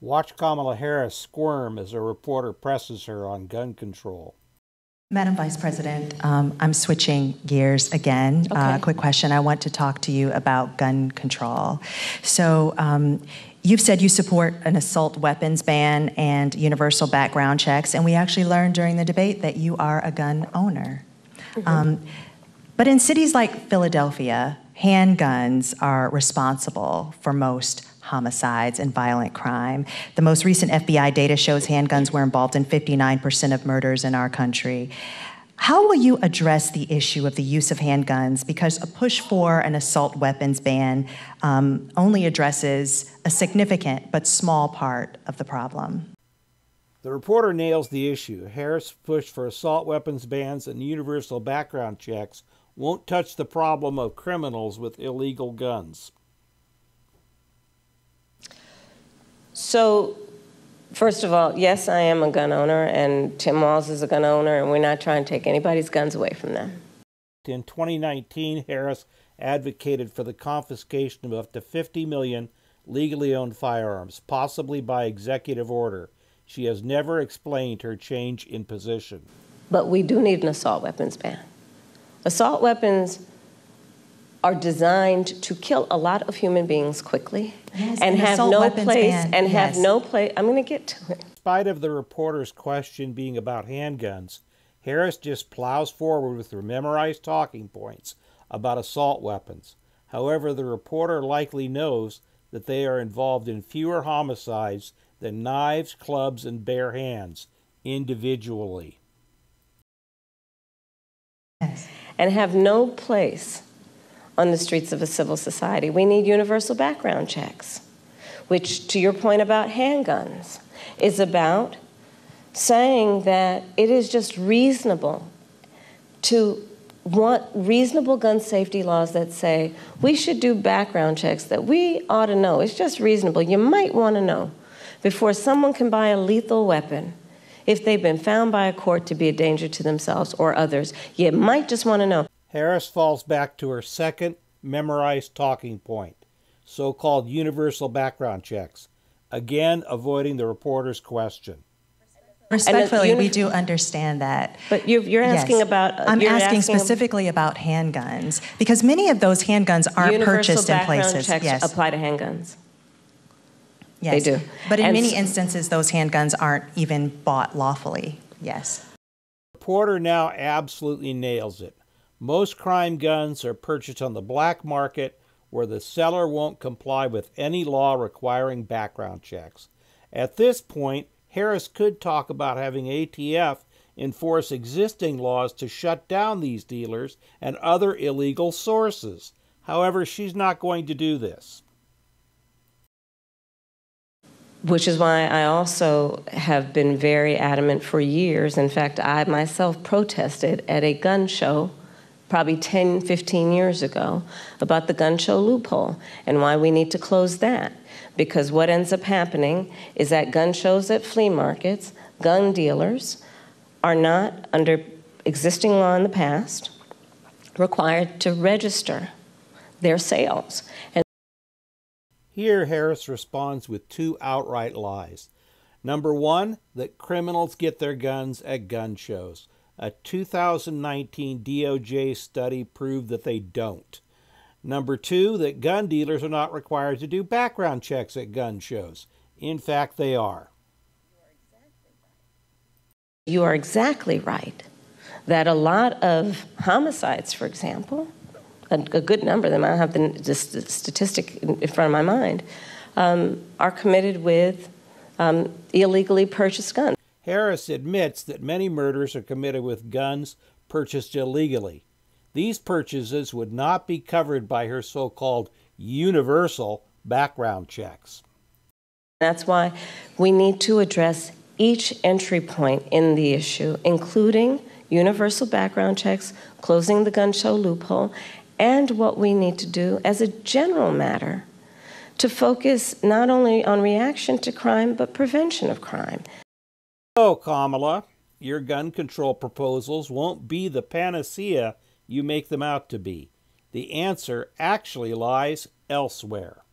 Watch Kamala Harris squirm as a reporter presses her on gun control. Madam Vice President, I'm switching gears again. Okay. Quick question. I want to talk to you about gun control. So you've said you support an assault weapons ban and universal background checks, and we actually learned during the debate that you are a gun owner. Mm-hmm. But in cities like Philadelphia, handguns are responsible for most homicides and violent crime. The most recent FBI data shows handguns were involved in 59% of murders in our country. How will you address the issue of the use of handguns? Because a push for an assault weapons ban only addresses a significant but small part of the problem. The reporter nails the issue. Harris' push for assault weapons bans and universal background checks won't touch the problem of criminals with illegal guns. So, first of all, yes, I am a gun owner, and Tim Walz is a gun owner, and we're not trying to take anybody's guns away from them. In 2019, Harris advocated for the confiscation of up to 50 million legally owned firearms, possibly by executive order. She has never explained her change in position. But we do need an assault weapons ban. Assault weapons are designed to kill a lot of human beings quickly, yes, and have no place, and yes. have no place. I'm going to get to it. In spite of the reporter's question being about handguns, Harris just plows forward with her memorized talking points about assault weapons. However, the reporter likely knows that they are involved in fewer homicides than knives, clubs, and bare hands individually. Yes. And have no place on the streets of a civil society. We need universal background checks, which, to your point about handguns, is about saying that it is just reasonable to want reasonable gun safety laws that say we should do background checks that we ought to know. It's just reasonable. You might want to know before someone can buy a lethal weapon if they've been found by a court to be a danger to themselves or others. You might just want to know. Harris falls back to her second memorized talking point, so-called universal background checks, again avoiding the reporter's question. Respectfully, we do understand that. But you're asking yes. about... I'm asking specifically about handguns, because many of those handguns aren't purchased in places. Universal background checks apply to handguns. Yes. They do. But in many instances, those handguns aren't even bought lawfully. Yes. The reporter now absolutely nails it. Most crime guns are purchased on the black market where the seller won't comply with any law requiring background checks. At this point, Harris could talk about having ATF enforce existing laws to shut down these dealers and other illegal sources. However, she's not going to do this. Which is why I also have been very adamant for years. In fact, I myself protested at a gun show probably 10, 15 years ago about the gun show loophole and why we need to close that. Because what ends up happening is that gun shows at flea markets, gun dealers are not, under existing law in the past, required to register their sales. And here, Harris responds with two outright lies. Number one, that criminals get their guns at gun shows. A 2019 DOJ study proved that they don't. Number two, that gun dealers are not required to do background checks at gun shows. In fact, they are. You are exactly right that a lot of homicides, for example, a good number of them, I don't have the statistic in front of my mind, are committed with illegally purchased guns. Harris admits that many murders are committed with guns purchased illegally. These purchases would not be covered by her so-called universal background checks. That's why we need to address each entry point in the issue, including universal background checks, closing the gun show loophole, and what we need to do as a general matter to focus not only on reaction to crime, but prevention of crime. So, Kamala, your gun control proposals won't be the panacea you make them out to be. The answer actually lies elsewhere.